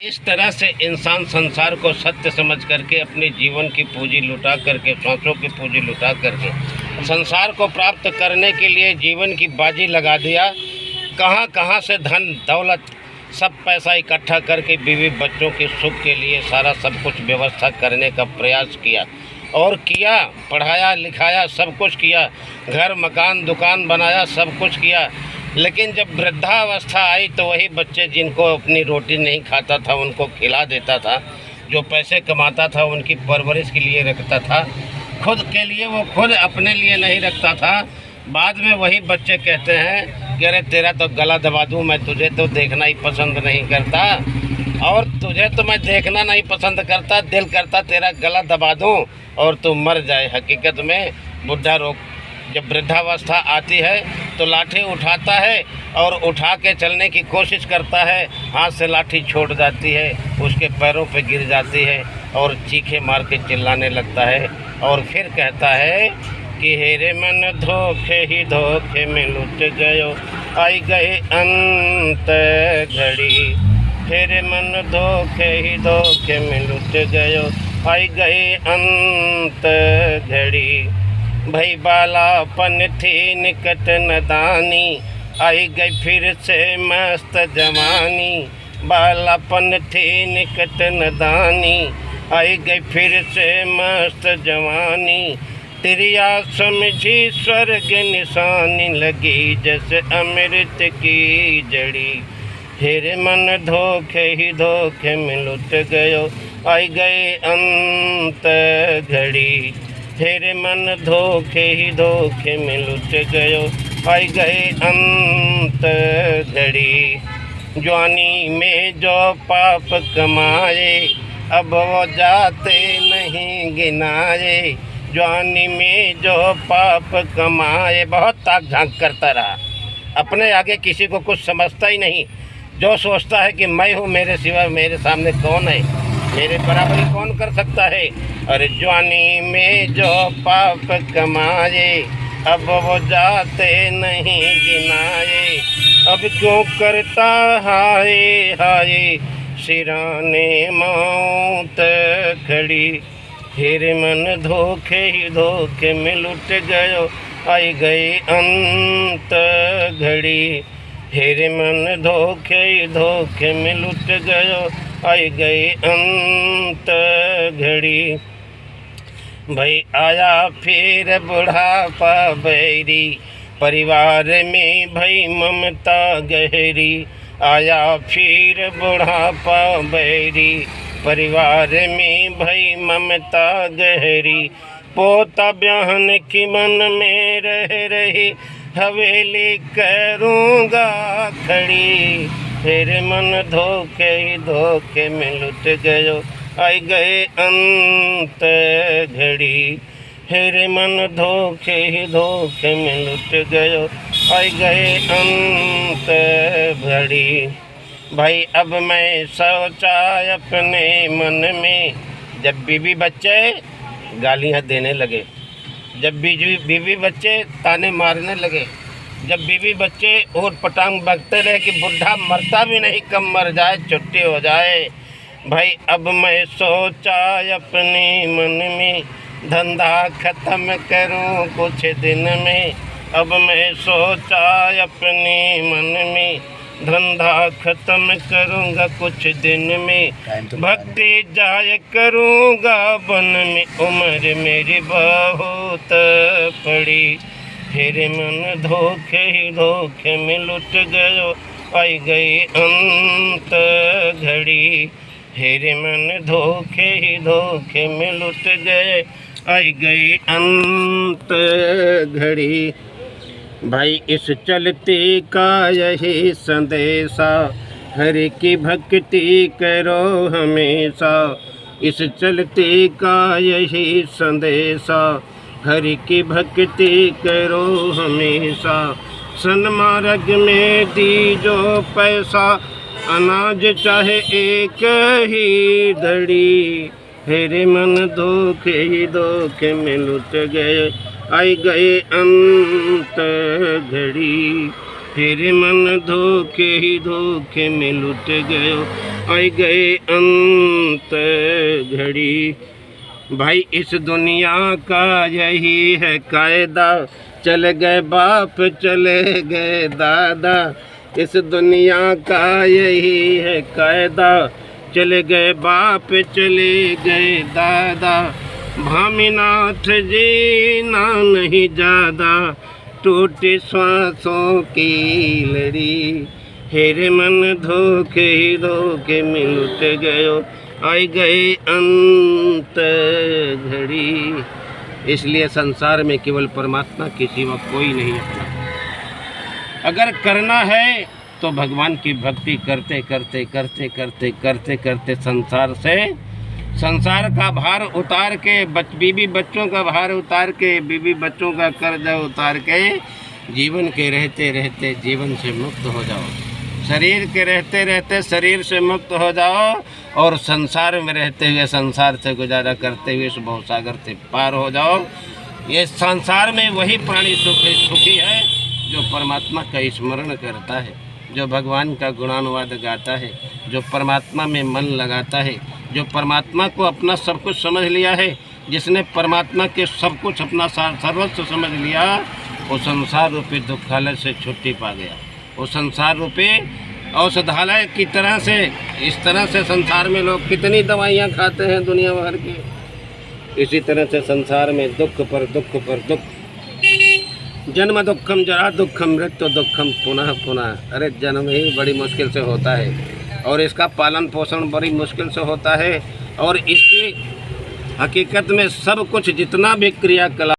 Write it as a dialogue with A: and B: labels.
A: इस तरह से इंसान संसार को सत्य समझ करके अपने जीवन की पूंजी लुटा करके, सांसों की पूंजी लुटा करके संसार को प्राप्त करने के लिए जीवन की बाजी लगा दिया। कहाँ कहाँ से धन दौलत सब पैसा इकट्ठा करके बीवी बच्चों के सुख के लिए सारा सब कुछ व्यवस्था करने का प्रयास किया और किया, पढ़ाया लिखाया, सब कुछ किया, घर मकान दुकान बनाया, सब कुछ किया। लेकिन जब वृद्धावस्था आई तो वही बच्चे जिनको अपनी रोटी नहीं खाता था उनको खिला देता था, जो पैसे कमाता था उनकी परवरिश के लिए रखता था, खुद के लिए वो खुद अपने लिए नहीं रखता था। बाद में वही बच्चे कहते हैं कि अरे तेरा तो गला दबा दूँ, मैं तुझे तो देखना ही पसंद नहीं करता, और तुझे तो मैं देखना नहीं पसंद करता, दिल करता तेरा गला दबा दूँ और तू मर जाए। हकीकत में बुढ़ा रोग जब वृद्धावस्था आती है तो लाठी उठाता है और उठा के चलने की कोशिश करता है, हाथ से लाठी छोड़ जाती है, उसके पैरों पे गिर जाती है और चीखे मार के चिल्लाने लगता है और फिर कहता है कि हेरे मन धोखे ही धोखे में लुट गयो, आई गए अंत घड़ी। हेरे मन धोखे ही धोखे में लुट गयो, आई गए अंत घड़ी। भई बालापन थी निकट नदानी, आई गई फिर से मस्त जवानी। बालापन थी निकट नदानी, आई गई फिर से मस्त जवानी। तिरिया समझी स्वर्ग निशानी, लगी जैसे अमृत की जड़ी। हेरे मन धोखे ही धोखे में लुट गयो, आई गए अंत घड़ी। हेरे मन धोखे ही धोखे में लुट गयो, आई गए अंत घड़ी। जवानी में जो पाप कमाए, अब वो जाते नहीं गिनाए। जवानी में जो पाप कमाए, बहुत ताक झांक करता रहा, अपने आगे किसी को कुछ समझता ही नहीं। जो सोचता है कि मैं हूँ, मेरे सिवा मेरे सामने कौन है, मेरे बराबरी कौन कर सकता है। और जवानी में जो पाप कमाए, अब वो जाते नहीं गिनाए। अब क्यों करता हाय हाय, सिराने मौत खड़ी। हेरे मन धोखे ही धोखे में लुट गयो, आई गई अंत घड़ी। हेरे मन धोखे ही धोखे में लुट गयो, आई गई अंत घड़ी। भई आया फिर बुढ़ापा बैरी, परिवार में भई ममता गहरी। आया फिर बुढ़ापा बैरी, परिवार में भई ममता गहरी। पोता ब्याहन की मन में रह रही, हवेली करूँगा खड़ी। हेरे मन धोखे ही धोखे में लुट गयो, आई गए अंत घड़ी। हेरे मन धोखे ही धोखे में लुट गयो, आई गए अंत घड़ी। भाई अब मैं सोचा अपने मन में, जब बीवी बच्चे गालियाँ देने लगे, जब बीवी बच्चे ताने मारने लगे, जब बीवी बच्चे और पटांग बकते रहे कि बुढ़ा मरता भी नहीं, कम मर जाए छुट्टी हो जाए। भाई अब मैं सोचा अपने मन में, धंधा ख़त्म करूं कुछ दिन में। अब मैं सोचा अपने मन में, धंधा ख़त्म करूँगा कुछ दिन में। भक्ति जाय करूँगा वन में, उम्र मेरी बहुत पड़ी। हेरे मन धोखे ही धोखे में लुट गयो, आई गई अंत घड़ी। हेरे मन धोखे ही धोखे में लुट गए, आई गई अंत घड़ी। भाई इस चलते का यही संदेशा, हरि की भक्ति करो हमेशा। इस चलते का यही संदेशा, हरि की भक्ति करो हमेशा। सन्मार्ग में दी जो पैसा, अनाज चाहे एक ही धड़ी। हेरे मन धोखे ही धोखे में लुट गए, आई गए अंत घड़ी। तेरे मन धोखे ही धोखे में लुट गयो, आई गए अंत घड़ी। भाई इस दुनिया का यही है कायदा, चले गए बाप चले गए दादा। इस दुनिया का यही है कायदा, चले गए बाप चले गए दादा। भामीनाथ जी ना नहीं ज्यादा, टूटे श्वासों की लड़ी। हेरे मन धोखे ही धोखे में लुट गयो, आई गए अंत घड़ी। इसलिए संसार में केवल परमात्मा के सिवा कोई नहीं अपना। अगर करना है तो भगवान की भक्ति करते करते करते करते करते करते संसार का भार उतार के, बीवी बच्चों का भार उतार के, बीवी बच्चों का कर्ज उतार के, जीवन के रहते रहते जीवन से मुक्त हो जाओ। शरीर के रहते रहते शरीर से मुक्त हो जाओ और संसार में रहते हुए संसार से गुजारा करते हुए इस भवसागर से पार हो जाओ। ये संसार में वही प्राणी सुखी है जो परमात्मा का स्मरण करता है, जो भगवान का गुणानुवाद गाता है, जो परमात्मा में मन लगाता है, जो परमात्मा को अपना सब कुछ समझ लिया है। जिसने परमात्मा के सब कुछ अपना सर्वस्व समझ लिया, वो संसार रूपी दुखालय से छुट्टी पा गया। वो संसार रूपी औषधालय की तरह से, इस तरह से संसार में लोग कितनी दवाइयाँ खाते हैं दुनिया भर की, इसी तरह से संसार में दुख पर दुख पर दुख। जन्म दुखम, जरा दुखम, मृत्यु दुखम, पुनः पुनः। अरे जन्म ही बड़ी मुश्किल से होता है और इसका पालन पोषण बड़ी मुश्किल से होता है। और इसकी हकीकत में सब कुछ जितना भी क्रियाकलाप